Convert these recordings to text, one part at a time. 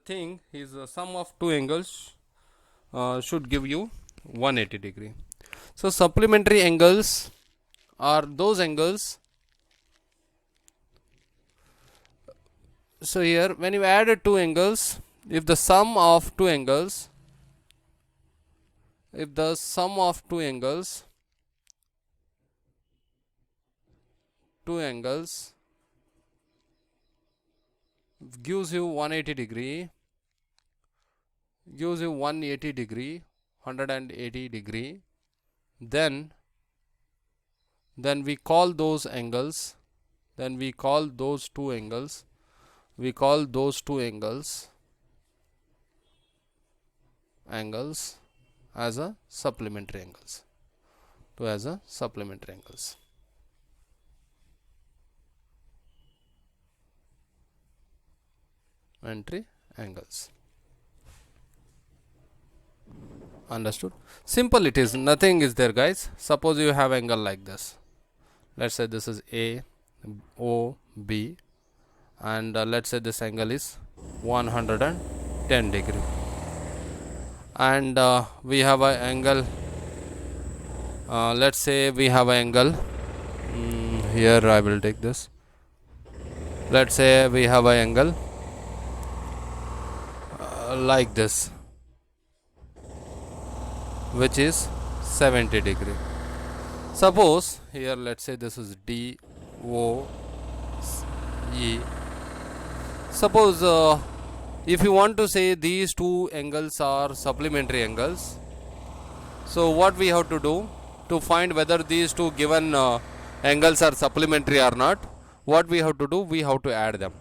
thing is sum of two angles should give you 180 degree. So supplementary angles are those angles. So here when you add two angles, if the sum of two angles gives you 180 degree, 180 degree, then we call those angles, we call those two angles as a supplementary angles, Understood? Simple it is, nothing is there, guys. Suppose you have angle like this. Let's say this is A, O, B, and let's say this angle is 110 degree, and we have an angle. Let's say we have an angle. Here I will take this. Let's say we have an angle like this, which is 70 degree. Suppose here let's say this is D, O, E. Suppose if you want to say these two angles are supplementary angles, so what we have to do to find whether these two given angles are supplementary or not, what we have to do, we have to add them.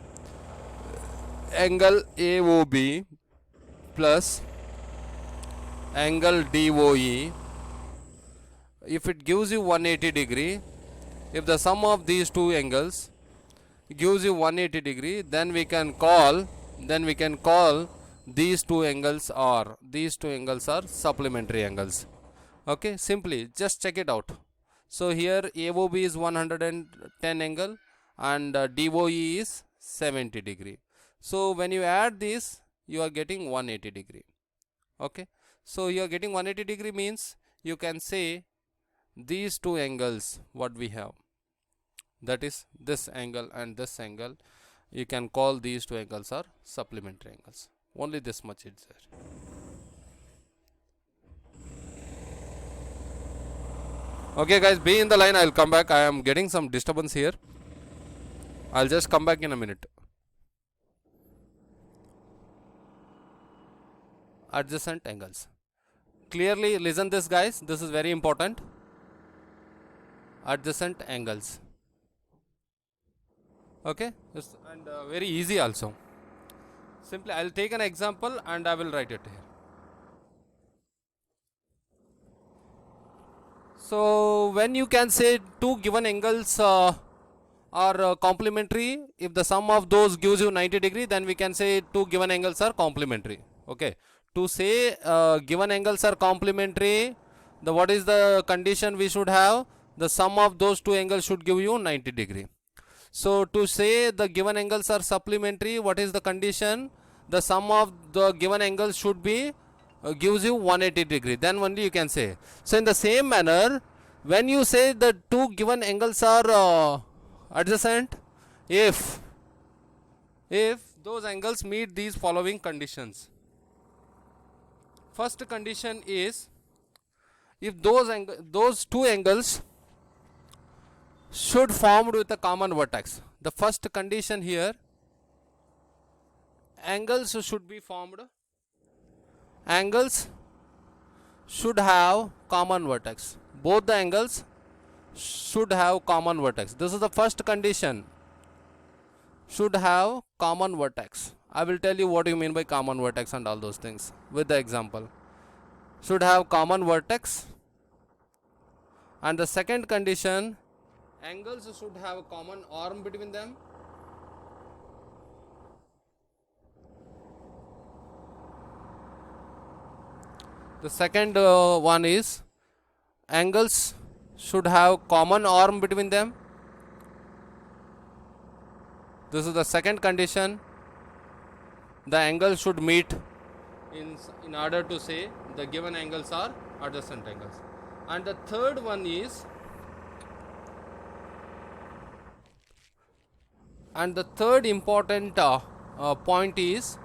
Angle AOB plus angle DOE, if it gives you 180 degree, if the sum of these two angles gives you 180 degree, then we can call these two angles are supplementary angles. Okay, simply just check it out. So here AOB is 110 angle and DOE is 70 degree. So when you add this, you are getting 180 degree. Okay, so you are getting 180 degree means you can say these two angles what we have, that is this angle and this angle, you can call these two angles are supplementary angles. Only this much is there. Okay guys, be in the line, I will come back. I am getting some disturbance here. I'll just come back in a minute. Adjacent angles. Clearly listen this, guys, this is very important. Adjacent angles. Okay, yes, and very easy also. Simply I will take an example and I will write it here. So when you can say two given angles are complementary, if the sum of those gives you 90 degree, then we can say two given angles are complementary. Okay, to say given angles are complementary, the what is the condition we should have? The sum of those two angles should give you 90 degree. So to say the given angles are supplementary, what is the condition? The sum of the given angles should be gives you 180 degree, then only you can say. So in the same manner, when you say the two given angles are adjacent, if those angles meet these following conditions. First condition is, if those two angles should formed with a common vertex. The first condition here, angles should be formed, angles should have common vertex. Both the angles should have common vertex. This is the first condition, should have common vertex. I will tell you what you mean by common vertex and all those things with the example. Should have common vertex. And the second condition, angles should have a common arm between them. The second one is, angles should have common arm between them. This is the second condition. the angles should meet in order to say the given angles are adjacent angles. And the third one is, and the third important point is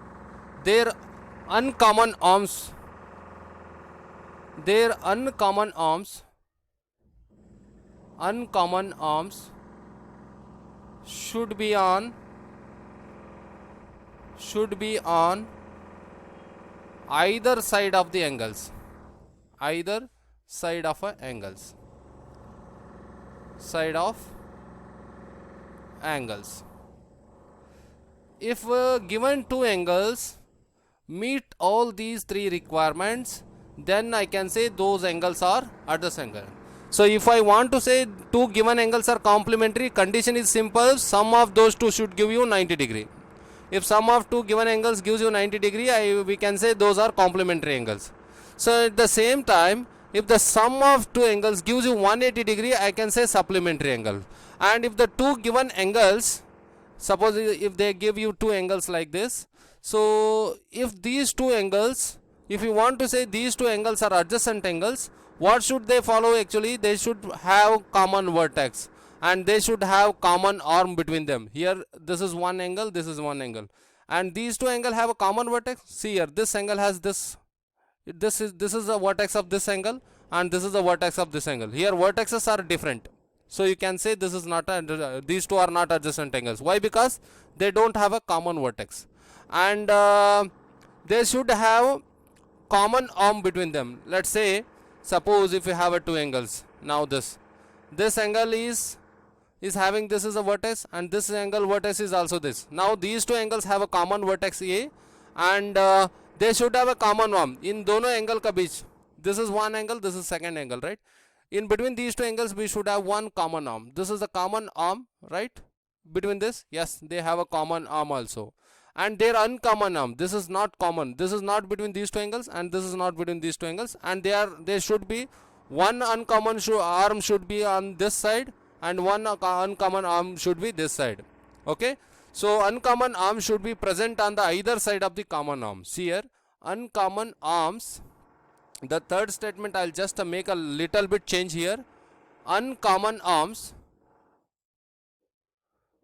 their uncommon arms. Their uncommon arms should be on either side of the angles. Either side of angles. Side of angles. If given two angles meet all these three requirements, then I can say those angles are adjacent angle. So if I want to say two given angles are complementary, condition is simple, sum of those two should give you 90 degree. If sum of two given angles gives you 90 degree, we can say those are complementary angles. So at the same time, if the sum of two angles gives you 180 degree, I can say supplementary angle. And if the two given angles, suppose if they give you two angles like this, so if these two angles, if you want to say these two angles are adjacent angles, what should they follow? Actually, they should have common vertex and they should have common arm between them. Here this is one angle, this is one angle, and these two angles have a common vertex. See here, this angle has this is the vertex of this angle and this is the vertex of this angle. Here vertexes are different, so you can say this is not these two are not adjacent angles. Why? Because they don't have a common vertex, and they should have common arm between them. Let's say, suppose if you have a two angles, now this angle is having this is a vertex and this angle vertex is also this. Now these two angles have a common vertex A, and they should have a common arm in dono angle ka beech. This is one angle, this is second angle, right? In between these two angles we should have one common arm. This is the common arm, right? Between this, yes, they have a common arm also. And their uncommon arm, this is not common, this is not between these two angles and this is not between these two angles, and there should be one uncommon arm should be on this side and one uncommon arm should be this side. Okay, so uncommon arm should be present on the either side of the common arm. See here, uncommon arms. The third statement I'll just make a little bit change here. Uncommon arms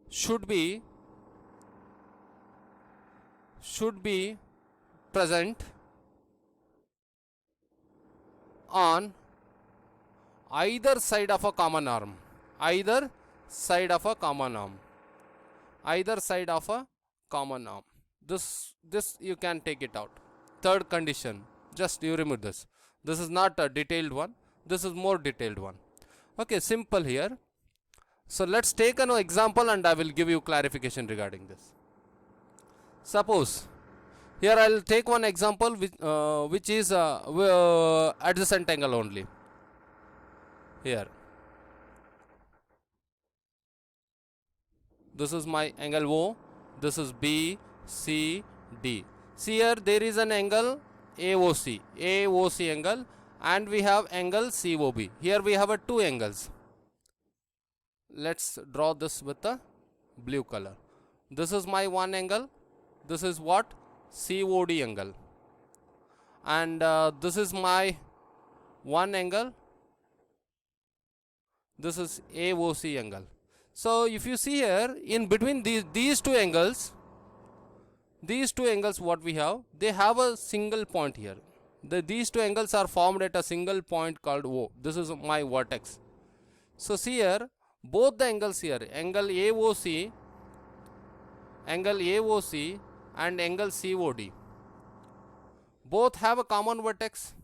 should be present on either side of a common arm. Either side of a common arm. Either side of a common arm. This you can take it out. Third condition, just you remove this. This is not a detailed one, this is more detailed one. Okay, simple here. So let's take an example and I will give you clarification regarding this. Suppose here I'll take one example which is adjacent angle only. Here this is my angle O, this is B, C, D. See here, there is an angle AOC angle, and we have angle COB. Here we have two angles. Let's draw this with the blue color. This is my one angle, this is what? COD angle, and this is my one angle, this is AOC angle. So if you see here, in between these two angles, what we have, they have a single point here. These two angles are formed at a single point called O. This is my vertex. So see here, both the angles here, angle AOC and angle COD, both have a common vertex.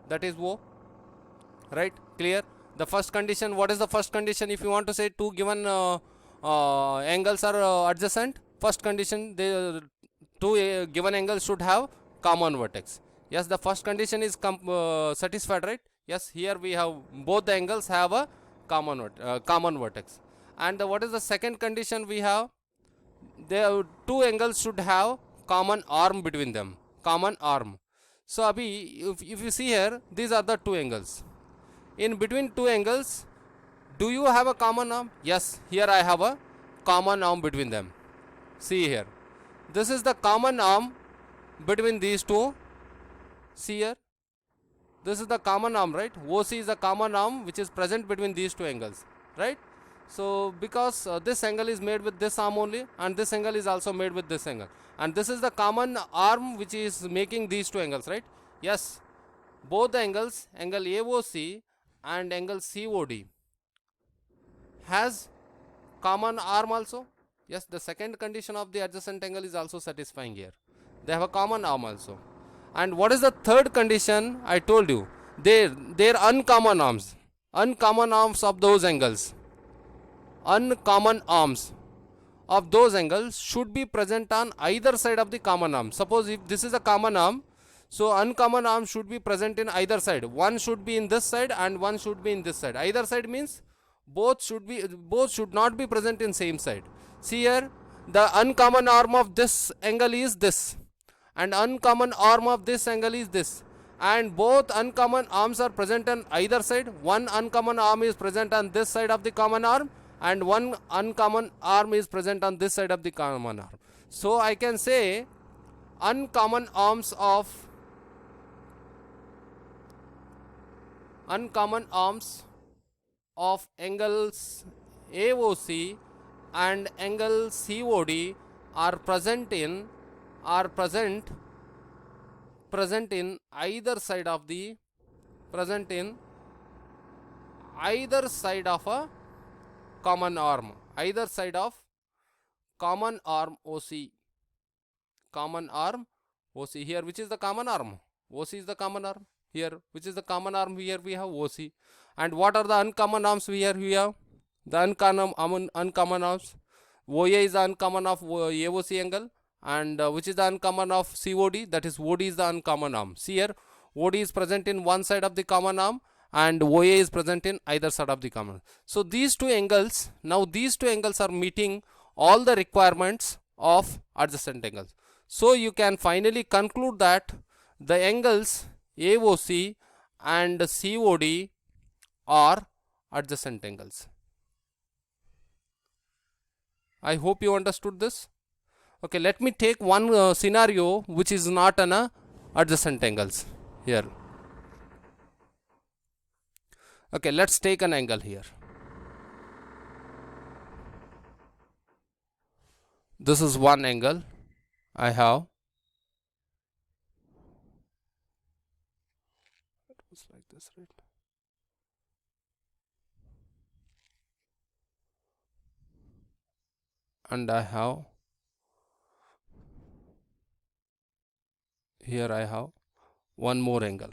That is O, right? Clear? The first condition, what is the first condition? If you want to say two given angles are adjacent, first condition, the two given angles should have common vertex. Yes, the first condition is satisfied, right? Yes, here we have both the angles have a common vertex. And what is the second condition we have? The two angles should have common arm between them. Common arm. So Abhi, if you see here, these are the two angles. In between two angles, Do you have a common arm? Yes, here I have a common arm between them. See here. This is the common arm between these two. See here. This is the common arm, right? OC is the common arm which is present between these two angles, right? So because this angle is made with this arm only, and this angle is also made with this angle, and this is the common arm which is making these two angles, right? Yes, both the angles, angle AOC and angle COD, has common arm also. Yes, the second condition of the adjacent angle is also satisfying here. They have a common arm also. And what is the third condition? I told you, they're uncommon arms. Uncommon arms of those angles. Uncommon arms of those angles should be present on either side of the common arm. Suppose if this is a common arm, so uncommon arm should be present in either side. One should be in this side and one should be in this side. Either side means both should not be present in same side. See here, the uncommon arm of this angle is this, and uncommon arm of this angle is this, and both uncommon arms are present on either side. One uncommon arm is present on this side of the common arm, and one uncommon arm is present on this side of the common arm. So I can say uncommon arms of angles AOC and angle COD are present in either side of a common arm, either side of common arm OC. Common arm OC here, which is the common arm? OC is the common arm here. Which is the common arm? Here we have OC. And what are the uncommon arms here? We have the uncommon arms. OA is the uncommon of AOC angle, and which is the uncommon of COD, that is OD is the uncommon arm. See here, OD is present in one side of the common arm and OA is present in either side of the common. So these two angles, now these two angles are meeting all the requirements of adjacent angles. So you can finally conclude that the angles AOC and COD are adjacent angles. I hope you understood this. Okay, let me take one scenario which is not an adjacent angles here. Okay, let's take an angle here. This is one angle I have. It was like this, right? And I have here I have one more angle.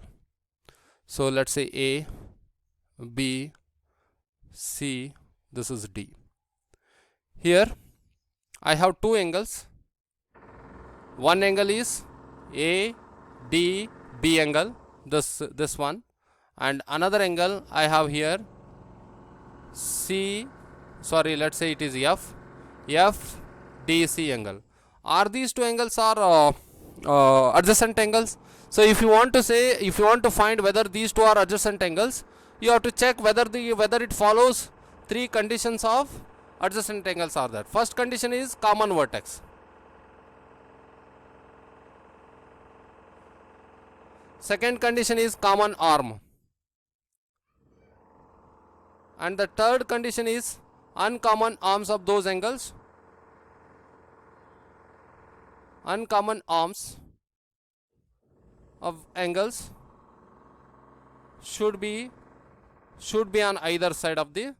So let's say A, B, C, this is D. Here I have two angles. One angle is A, D, B angle, this one, and another angle I have here let's say it is F, D, C angle. Are these two angles are adjacent angles? So if you want to find whether these two are adjacent angles, you have to check whether it follows three conditions of adjacent angles are there. First condition is common vertex. Second condition is common arm. And the third condition is uncommon arms of those angles. Uncommon arms of angles should be on either side of the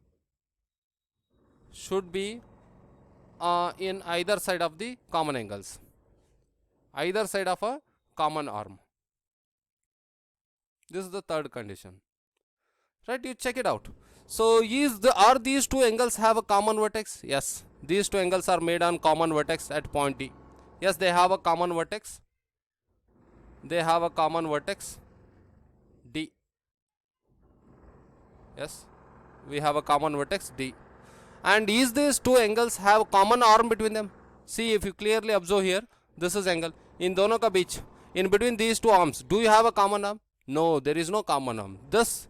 in either side of the common angles, either side of a common arm. This is the third condition, right? You check it out. So are these two angles have a common vertex? Yes, these two angles are made on common vertex at point D. Yes, they have a common vertex. They have a common vertex D. Yes, we have a common vertex D. And is these two angles have common arm between them? See, if you clearly observe here, this is angle. In dono ka beech, in between these two arms, do you have a common arm? No, there is no common arm. This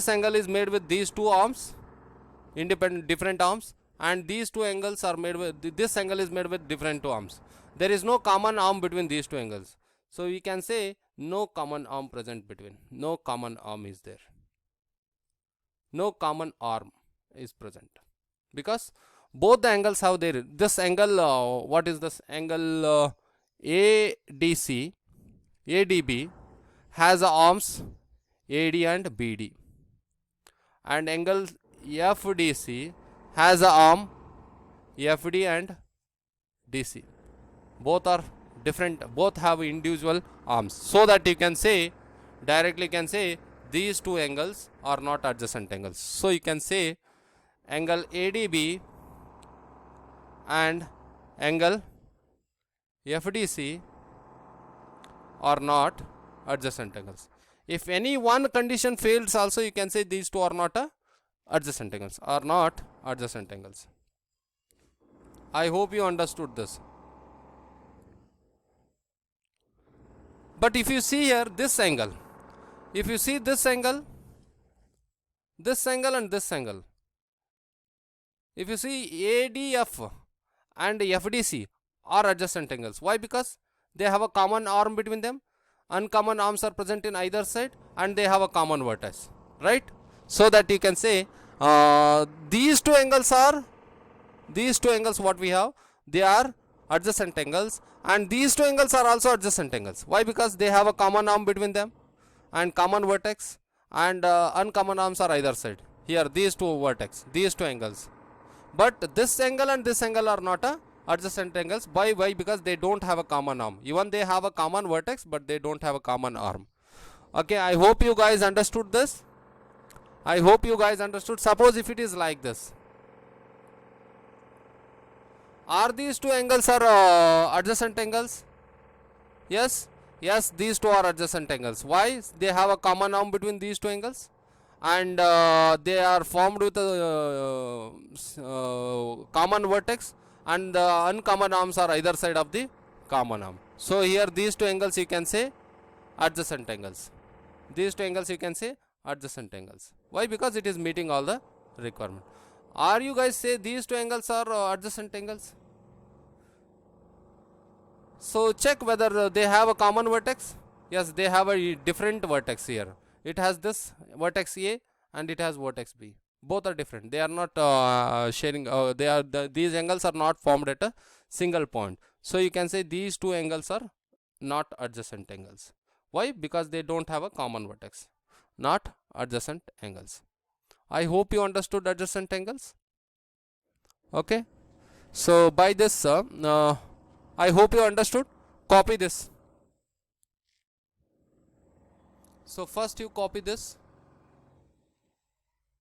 angle is made with these two arms, independent different arms, and these two angles are made with, this angle is made with different two arms. There is no common arm between these two angles. So we can say no common arm present between. No common arm is there. No common arm is present because both the angles have their, this angle, what is this angle, ADC, ADB has arms AD and BD, and angle FDC has a arm FD and DC. Both are different, both have individual arms, so that you can say directly can say these two angles are not adjacent angles. So you can say angle ADB and angle FDC are not adjacent angles. If any one condition fails also, you can say these two are not adjacent angles, are not adjacent angles. I hope you understood this. But if you see here this angle, if you see this angle and this angle, if you see ADF and FDC are adjacent angles. Why? Because they have a common arm between them, uncommon arms are present in either side, and they have a common vertex, right? So that you can say these two angles what we have, they are adjacent angles, and these two angles are also adjacent angles. Why? Because they have a common arm between them and common vertex, and uncommon arms are either side. Here these two vertex, these two angles, but this angle and this angle are not adjacent angles. Why? Because they don't have a common arm. Even they have a common vertex, but they don't have a common arm. Okay, I hope you guys understood this. I hope you guys understood. Suppose if it is like this, are these two angles are adjacent angles? Yes, yes, these two are adjacent angles. Why? They have a common arm between these two angles, and they are formed with a common vertex, and the uncommon arms are either side of the common arm. So here these two angles you can say adjacent angles. These two angles you can say adjacent angles. Why? Because it is meeting all the requirement. Are you guys say these two angles are adjacent angles? So check whether they have a common vertex. Yes, they have a different vertex here. It has this vertex A and it has vertex B. Both are different. They are not sharing. These angles are not formed at a single point. So you can say these two angles are not adjacent angles. Why? Because they don't have a common vertex. Not adjacent angles. I hope you understood adjacent angles. Okay. So by this, I hope you understood. Copy this. So first you copy this,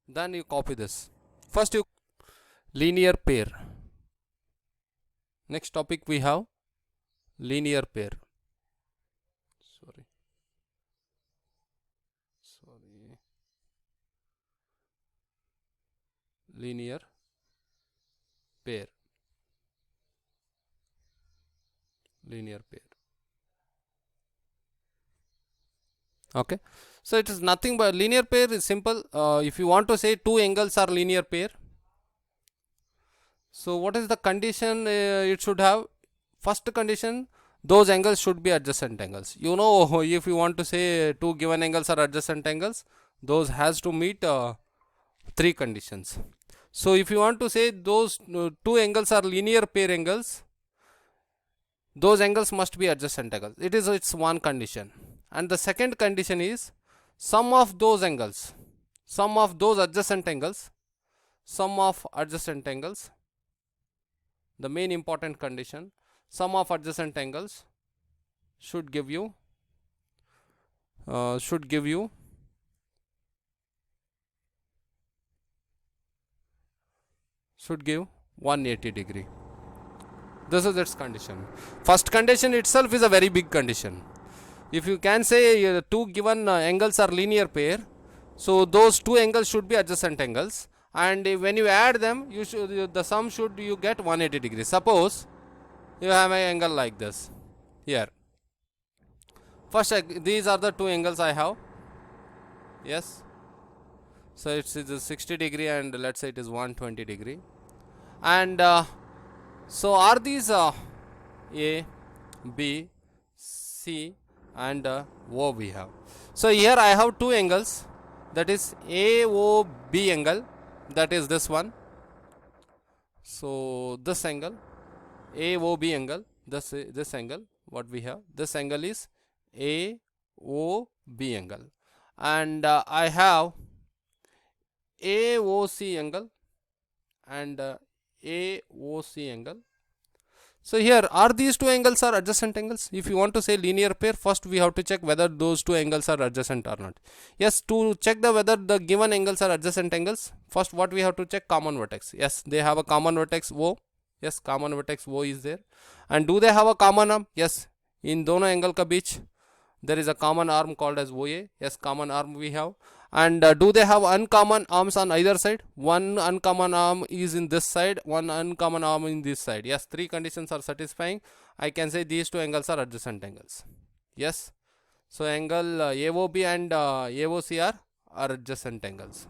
then you copy this. First you linear pair. Next topic we have linear pair. Sorry. Linear pair. Linear pair. Okay, so it is nothing but linear pair is simple. If you want to say two angles are linear pair, so what is the condition it should have? First condition, those angles should be adjacent angles. You know, if you want to say two given angles are adjacent angles, those has to meet three conditions. So if you want to say those two angles are linear pair angles, those angles must be adjacent angles. It's one condition. And the second condition is sum of those angles, sum of those adjacent angles, sum of adjacent angles. The main important condition, sum of adjacent angles should give you 180 degree. This is its condition. First condition itself is a very big condition. If you can say two given angles are linear pair, so those two angles should be adjacent angles, and when you add them, the sum should you get 180 degrees. Suppose you have an angle like this here. First, these are the two angles I have. Yes. So it's a 60 degree, and let's say it is 120 degree. And so are these A, B, C and O we have. So here I have two angles, that is AOB angle, that is this one. So this angle AOB angle, this angle what we have, this angle is AOB angle, and I have AOC angle and AOC angle. So here, are these two angles are adjacent angles? If you want to say linear pair, first we have to check whether those two angles are adjacent or not. Yes, to check the whether the given angles are adjacent angles, first what we have to check, common vertex. Yes, they have a common vertex O. Yes, common vertex O is there. And do they have a common arm? Yes, in dono angle ka beech there is a common arm called as OA. Yes, common arm we have. And do they have uncommon arms on either side? One uncommon arm is in this side, one uncommon arm in this side. Yes, three conditions are satisfying. I can say these two angles are adjacent angles. Yes, so angle AOB and AOC are adjacent angles,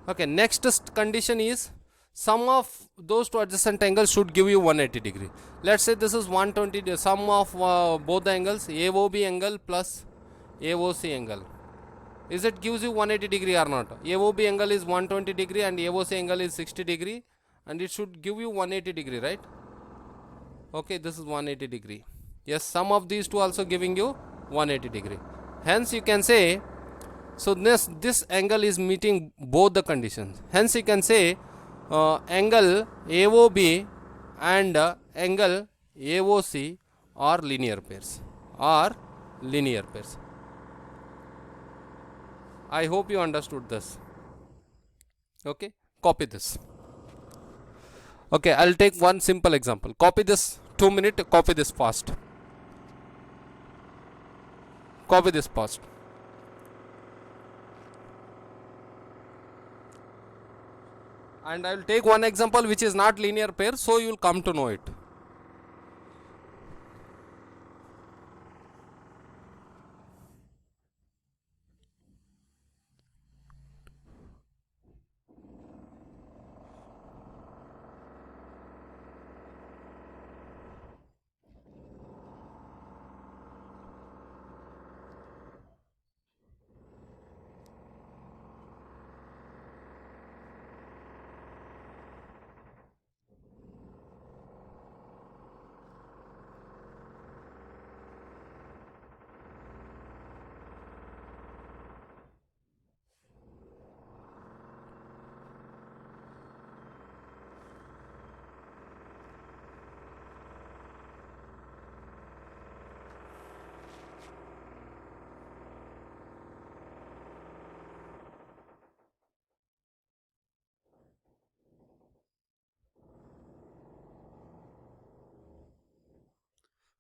Okay, next condition is sum of those two adjacent angles should give you 180 degree. Let's say this is 120, sum of both the angles, AOB angle plus AOC angle. Is it gives you 180 degree or not? AOB angle is 120 degree and AOC angle is 60 degree, and it should give you 180 degree, right? Okay, this is 180 degree. Yes, sum of these two also giving you 180 degree. Hence you can say, so this angle is meeting both the conditions. Hence you can say angle AOB and angle AOC are linear pairs. I hope you understood this. Okay, copy this. Okay, I'll take one simple example. Copy this 2 minutes, copy this fast. And I will take one example which is not linear pair, so you will come to know it.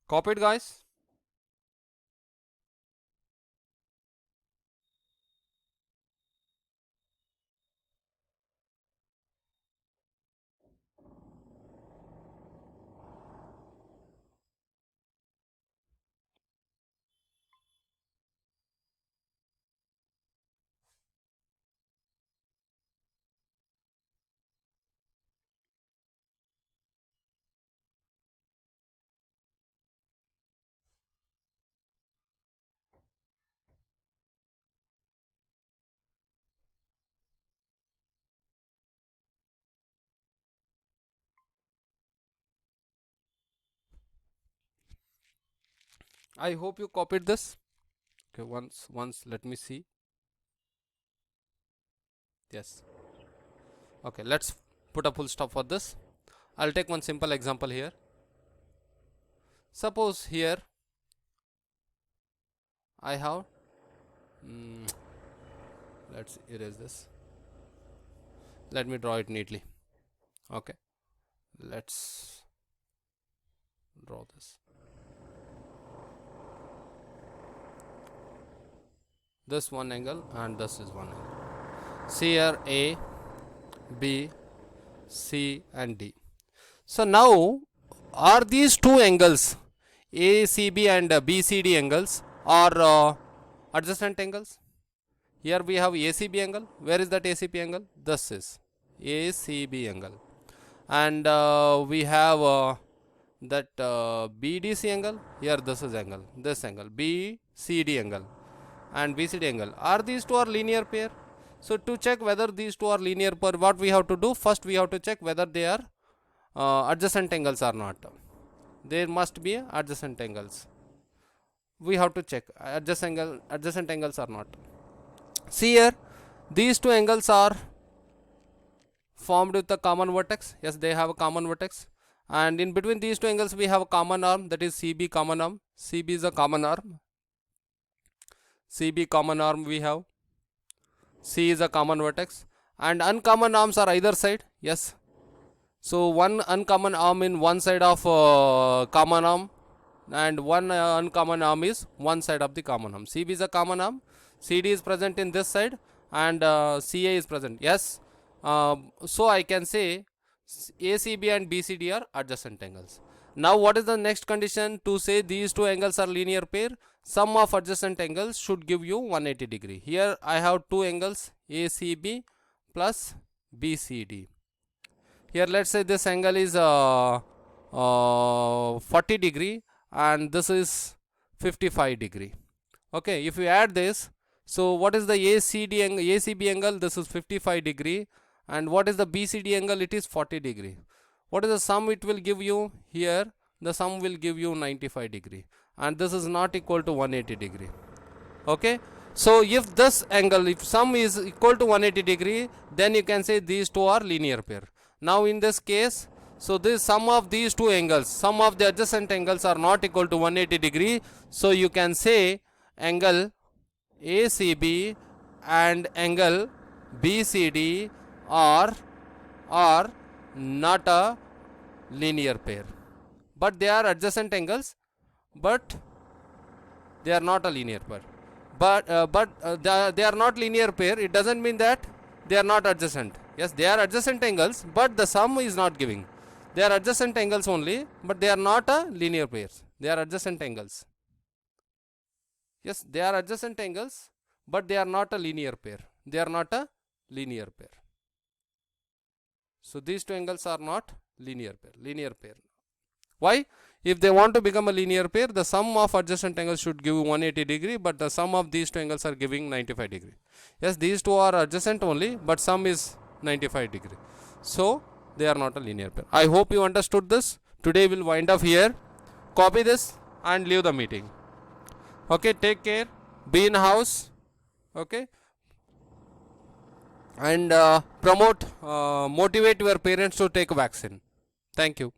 Copied, guys? I hope you copied this. Okay, once let me see. Yes. Okay, let's put a full stop for this. I'll take one simple example here. Suppose here I have let's erase this. Let me draw it neatly. Okay, let's draw this. This one angle and this is one angle. See here A, B, C and D. So now, are these two angles ACB and BCD angles, or adjacent angles. Here we have ACB angle. Where is that ACB angle? This is ACB angle. And we have that BDC angle. Here this is angle, this angle, BCD angle and BCD angle. Are these two are linear pair? So to check whether these two are linear pair, what we have to do? First we have to check whether they are adjacent angles or not. There must be adjacent angles. We have to check adjacent angles or not. See here, these two angles are formed with a common vertex. Yes, they have a common vertex, and in between these two angles we have a common arm, that is CB common arm. CB is a common arm. CB common arm we have. C is a common vertex, and uncommon arms are either side. Yes, so one uncommon arm in one side of common arm, and one uncommon arm is one side of the common arm. CB is a common arm, CD is present in this side, and CA is present. Yes, so I can say ACB and BCD are adjacent angles. Now what is the next condition to say these two angles are linear pair? Sum of adjacent angles should give you 180 degree. Here I have two angles, ACB plus BCD. Here let's say this angle is 40 degree and this is 55 degree. Okay, if you add this, so what is the ACB angle? This is 55 degree, and what is the BCD angle? It is 40 degree. What is the sum it will give you? Here the sum will give you 95 degree, and this is not equal to 180 degree. Okay, so if this angle, if sum is equal to 180 degree, then you can say these two are linear pair. Now in this case, so this sum of these two angles, sum of the adjacent angles are not equal to 180 degree, so you can say angle ACB and angle BCD are not a linear pair, but they are adjacent angles, but they are not a linear pair. But they are not linear pair. It doesn't mean that they are not adjacent. Yes, they are adjacent angles, but the sum is not giving. They are adjacent angles only, but they are not a linear pairs. They are adjacent angles. Yes, they are adjacent angles, but they are not a linear pair. They are not a linear pair. So these two angles are not linear pair. Why? If they want to become a linear pair, the sum of adjacent angles should give 180 degree, but the sum of these two angles are giving 95 degree. Yes, these two are adjacent only, but sum is 95 degree. So they are not a linear pair. I hope you understood this. Today we'll wind up here. Copy this and leave the meeting. Okay, take care. Be in house. Okay, and motivate your parents to take vaccine. Thank you.